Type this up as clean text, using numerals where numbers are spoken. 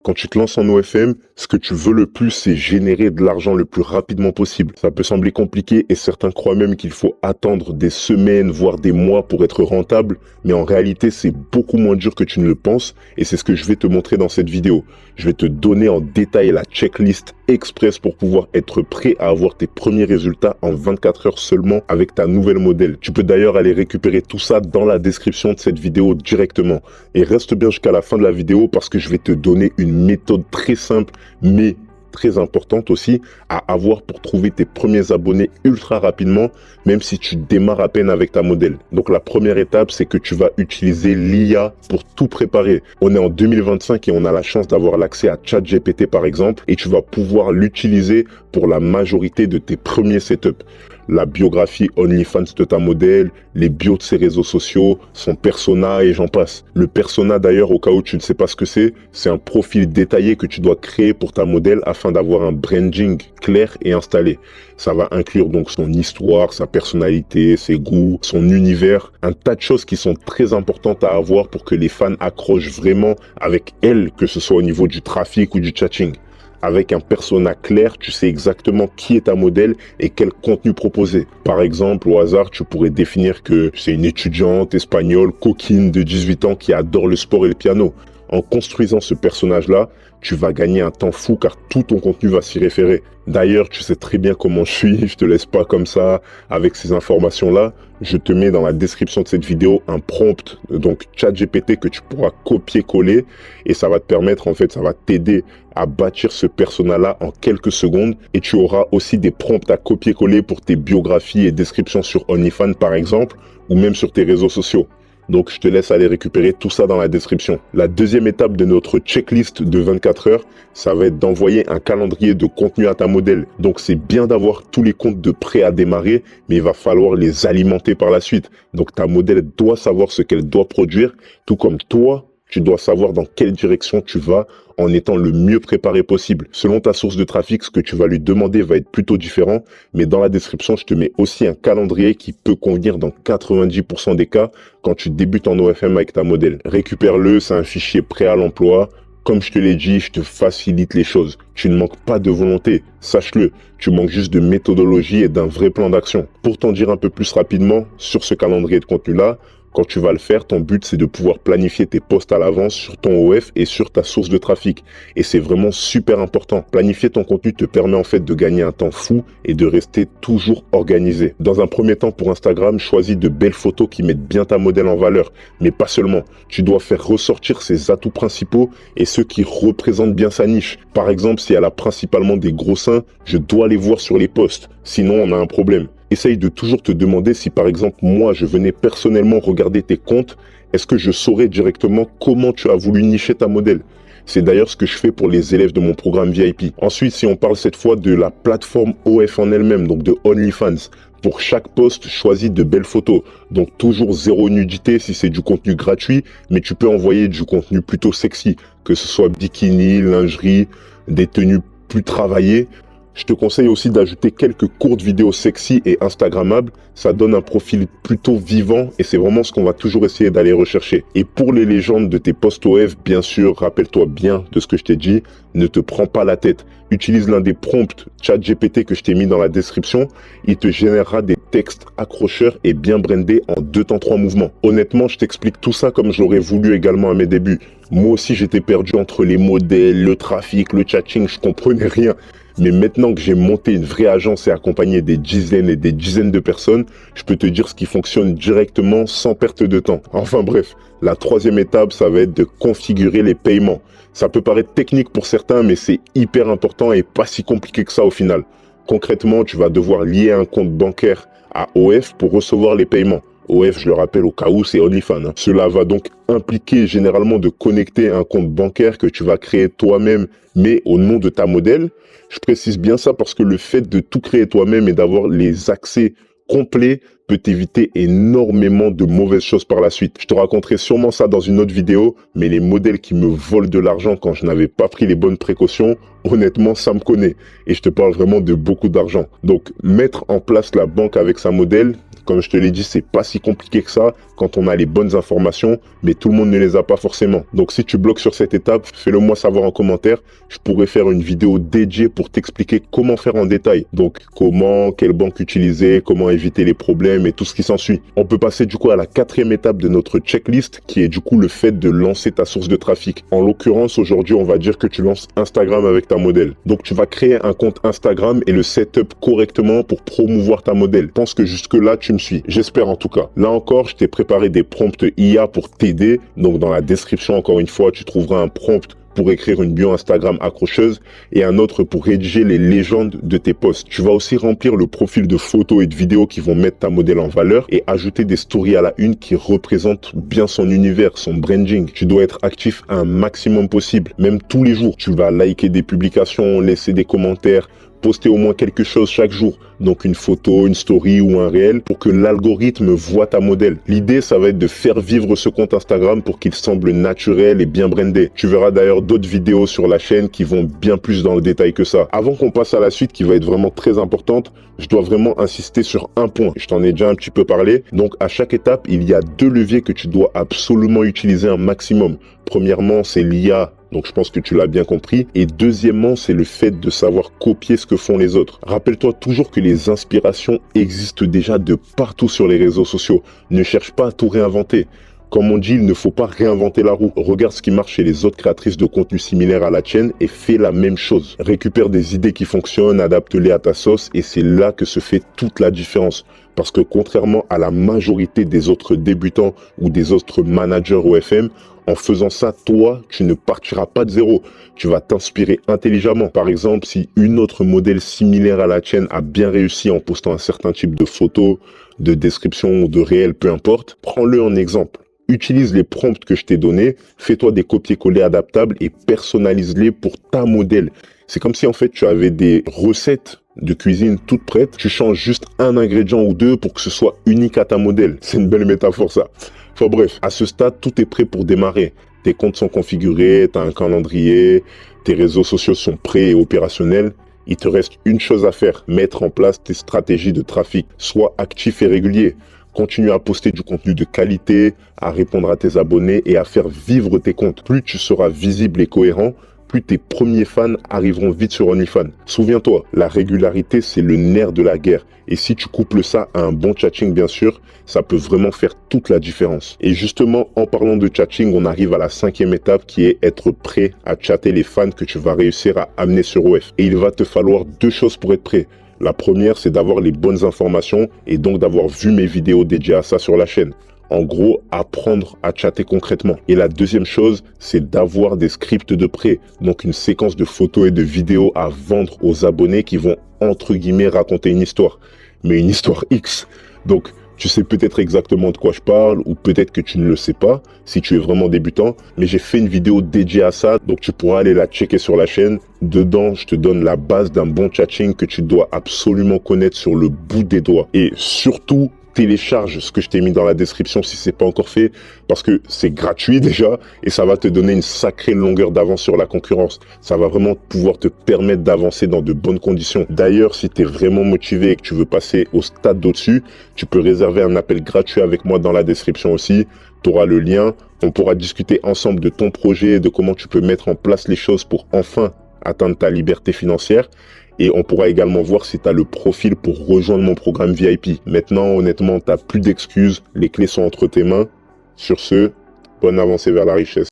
Quand tu te lances en OFM, ce que tu veux le plus, c'est générer de l'argent le plus rapidement possible. Ça peut sembler compliqué et certains croient même qu'il faut attendre des semaines, voire des mois pour être rentable, mais en réalité, c'est beaucoup moins dur que tu ne le penses et c'est ce que je vais te montrer dans cette vidéo. Je vais te donner en détail la checklist express pour pouvoir être prêt à avoir tes premiers résultats en 24 heures seulement avec ta nouvelle modèle. Tu peux d'ailleurs aller récupérer tout ça dans la description de cette vidéo directement. Et reste bien jusqu'à la fin de la vidéo parce que je vais te donner une méthode très simple mais très importante aussi à avoir pour trouver tes premiers abonnés ultra rapidement, même si tu démarres à peine avec ta modèle. Donc la première étape, c'est que tu vas utiliser l'IA pour tout préparer. On est en 2025 et on a la chance d'avoir l'accès à ChatGPT par exemple, et tu vas pouvoir l'utiliser pour la majorité de tes premiers setups. La biographie OnlyFans de ta modèle, les bios de ses réseaux sociaux, son persona et j'en passe. Le persona d'ailleurs, au cas où tu ne sais pas ce que c'est un profil détaillé que tu dois créer pour ta modèle afin d'avoir un branding clair et installé. Ça va inclure donc son histoire, sa personnalité, ses goûts, son univers, un tas de choses qui sont très importantes à avoir pour que les fans accrochent vraiment avec elle, que ce soit au niveau du trafic ou du chatting. Avec un persona clair, tu sais exactement qui est ta modèle et quel contenu proposer. Par exemple, au hasard, tu pourrais définir que c'est une étudiante espagnole coquine de 18 ans qui adore le sport et le piano. En construisant ce personnage-là, tu vas gagner un temps fou car tout ton contenu va s'y référer. D'ailleurs, tu sais très bien comment je suis, je te laisse pas comme ça avec ces informations-là. Je te mets dans la description de cette vidéo un prompt, donc ChatGPT que tu pourras copier-coller et ça va te permettre, en fait, ça va t'aider à bâtir ce persona-là en quelques secondes et tu auras aussi des prompts à copier-coller pour tes biographies et descriptions sur OnlyFans par exemple ou même sur tes réseaux sociaux. Donc, je te laisse aller récupérer tout ça dans la description. La deuxième étape de notre checklist de 24 heures, ça va être d'envoyer un calendrier de contenu à ta modèle. Donc, c'est bien d'avoir tous les comptes de prêt à démarrer, mais il va falloir les alimenter par la suite. Donc, ta modèle doit savoir ce qu'elle doit produire, tout comme toi, tu dois savoir dans quelle direction tu vas en étant le mieux préparé possible. Selon ta source de trafic, ce que tu vas lui demander va être plutôt différent, mais dans la description, je te mets aussi un calendrier qui peut convenir dans 90% des cas quand tu débutes en OFM avec ta modèle. Récupère-le, c'est un fichier prêt à l'emploi. Comme je te l'ai dit, je te facilite les choses. Tu ne manques pas de volonté, sache-le. Tu manques juste de méthodologie et d'un vrai plan d'action. Pour t'en dire un peu plus rapidement sur ce calendrier de contenu-là, quand tu vas le faire, ton but, c'est de pouvoir planifier tes posts à l'avance sur ton OF et sur ta source de trafic. Et c'est vraiment super important. Planifier ton contenu te permet en fait de gagner un temps fou et de rester toujours organisé. Dans un premier temps, pour Instagram, choisis de belles photos qui mettent bien ta modèle en valeur. Mais pas seulement. Tu dois faire ressortir ses atouts principaux et ceux qui représentent bien sa niche. Par exemple, si elle a principalement des gros seins, je dois les voir sur les posts. Sinon, on a un problème. Essaye de toujours te demander si par exemple moi je venais personnellement regarder tes comptes, est-ce que je saurais directement comment tu as voulu nicher ta modèle? C'est d'ailleurs ce que je fais pour les élèves de mon programme VIP. Ensuite, si on parle cette fois de la plateforme OF en elle-même, donc de OnlyFans, pour chaque post, choisis de belles photos. Donc toujours zéro nudité si c'est du contenu gratuit, mais tu peux envoyer du contenu plutôt sexy, que ce soit bikini, lingerie, des tenues plus travaillées. Je te conseille aussi d'ajouter quelques courtes vidéos sexy et instagrammables. Ça donne un profil plutôt vivant et c'est vraiment ce qu'on va toujours essayer d'aller rechercher. Et pour les légendes de tes posts OF, bien sûr, rappelle-toi bien de ce que je t'ai dit. Ne te prends pas la tête. Utilise l'un des prompts ChatGPT que je t'ai mis dans la description. Il te générera des textes accrocheurs et bien brandés en 2 temps 3 mouvements. Honnêtement, je t'explique tout ça comme je l'aurais voulu également à mes débuts. Moi aussi, j'étais perdu entre les modèles, le trafic, le chatting, je comprenais rien. Mais maintenant que j'ai monté une vraie agence et accompagné des dizaines et des dizaines de personnes, je peux te dire ce qui fonctionne directement sans perte de temps. Enfin bref, la troisième étape, ça va être de configurer les paiements. Ça peut paraître technique pour certains, mais c'est hyper important et pas si compliqué que ça au final. Concrètement, tu vas devoir lier un compte bancaire à OF pour recevoir les paiements. OF, je le rappelle au cas où, c'est OnlyFans. Cela va donc impliquer généralement de connecter un compte bancaire que tu vas créer toi-même, mais au nom de ta modèle. Je précise bien ça parce que le fait de tout créer toi-même et d'avoir les accès complets peut t'éviter énormément de mauvaises choses par la suite. Je te raconterai sûrement ça dans une autre vidéo, mais les modèles qui me volent de l'argent quand je n'avais pas pris les bonnes précautions, honnêtement, ça me connaît. Et je te parle vraiment de beaucoup d'argent. Donc, mettre en place la banque avec sa modèle, Comme je te l'ai dit, c'est pas si compliqué que ça quand on a les bonnes informations, mais tout le monde ne les a pas forcément. Donc si tu bloques sur cette étape, fais-le moi savoir en commentaire. Je pourrais faire une vidéo dédiée pour t'expliquer comment faire en détail. Donc comment, quelle banque utiliser, comment éviter les problèmes et tout ce qui s'ensuit. On peut passer du coup à la quatrième étape de notre checklist qui est du coup le fait de lancer ta source de trafic. En l'occurrence, aujourd'hui, on va dire que tu lances Instagram avec ta modèle. Donc tu vas créer un compte Instagram et le setup correctement pour promouvoir ta modèle. Je pense que jusque-là, tu me suis. J'espère en tout cas. Là encore, je t'ai préparé des prompts IA pour t'aider. Donc dans la description, encore une fois, tu trouveras un prompt pour écrire une bio Instagram accrocheuse et un autre pour rédiger les légendes de tes posts. Tu vas aussi remplir le profil de photos et de vidéos qui vont mettre ta modèle en valeur et ajouter des stories à la une qui représentent bien son univers, son branding. Tu dois être actif un maximum possible, même tous les jours. Tu vas liker des publications, laisser des commentaires, poster au moins quelque chose chaque jour. Donc une photo, une story ou un réel pour que l'algorithme voit ta modèle. L'idée, ça va être de faire vivre ce compte Instagram pour qu'il semble naturel et bien brandé. Tu verras d'ailleurs d'autres vidéos sur la chaîne qui vont bien plus dans le détail que ça. Avant qu'on passe à la suite qui va être vraiment très importante, je dois vraiment insister sur un point. Je t'en ai déjà un petit peu parlé. Donc à chaque étape, il y a deux leviers que tu dois absolument utiliser un maximum. Premièrement, c'est l'IA. Donc je pense que tu l'as bien compris. Et deuxièmement, c'est le fait de savoir copier ce que font les autres. Rappelle-toi toujours que les inspirations existent déjà de partout sur les réseaux sociaux. Ne cherche pas à tout réinventer. Comme on dit, il ne faut pas réinventer la roue. Regarde ce qui marche chez les autres créatrices de contenu similaires à la tienne et fais la même chose. Récupère des idées qui fonctionnent, adapte-les à ta sauce et c'est là que se fait toute la différence. Parce que contrairement à la majorité des autres débutants ou des autres managers OFM, en faisant ça, toi, tu ne partiras pas de zéro. Tu vas t'inspirer intelligemment. Par exemple, si une autre modèle similaire à la tienne a bien réussi en postant un certain type de photos, de description ou de réel, peu importe, prends-le en exemple. Utilise les prompts que je t'ai donnés, fais-toi des copier-coller adaptables et personnalise-les pour ta modèle. C'est comme si en fait tu avais des recettes de cuisine toutes prêtes, tu changes juste un ingrédient ou deux pour que ce soit unique à ta modèle. C'est une belle métaphore ça. Enfin bref, à ce stade, tout est prêt pour démarrer. Tes comptes sont configurés, tu as un calendrier, tes réseaux sociaux sont prêts et opérationnels. Il te reste une chose à faire, mettre en place tes stratégies de trafic. Sois actif et régulier. Continue à poster du contenu de qualité, à répondre à tes abonnés et à faire vivre tes comptes. Plus tu seras visible et cohérent, plus tes premiers fans arriveront vite sur OnlyFans. Souviens-toi, la régularité, c'est le nerf de la guerre. Et si tu couples ça à un bon chatting, bien sûr, ça peut vraiment faire toute la différence. Et justement, en parlant de chatting, on arrive à la cinquième étape qui est être prêt à chatter les fans que tu vas réussir à amener sur OF. Et il va te falloir deux choses pour être prêt. La première, c'est d'avoir les bonnes informations et donc d'avoir vu mes vidéos dédiées à ça sur la chaîne. En gros, apprendre à chatter concrètement. Et la deuxième chose, c'est d'avoir des scripts de prêt. Donc une séquence de photos et de vidéos à vendre aux abonnés qui vont, entre guillemets, raconter une histoire. Mais une histoire X. Donc, tu sais peut-être exactement de quoi je parle ou peut-être que tu ne le sais pas si tu es vraiment débutant. Mais j'ai fait une vidéo dédiée à ça, donc tu pourras aller la checker sur la chaîne. Dedans, je te donne la base d'un bon chatting que tu dois absolument connaître sur le bout des doigts. Et surtout, télécharge ce que je t'ai mis dans la description si c'est pas encore fait parce que c'est gratuit déjà et ça va te donner une sacrée longueur d'avance sur la concurrence. Ça va vraiment pouvoir te permettre d'avancer dans de bonnes conditions. D'ailleurs, si tu es vraiment motivé et que tu veux passer au stade d'au-dessus, tu peux réserver un appel gratuit avec moi dans la description aussi. Tu auras le lien. On pourra discuter ensemble de ton projet, de comment tu peux mettre en place les choses pour enfin atteindre ta liberté financière. Et on pourra également voir si tu as le profil pour rejoindre mon programme VIP. Maintenant, honnêtement, tu n'as plus d'excuses. Les clés sont entre tes mains. Sur ce, bonne avancée vers la richesse.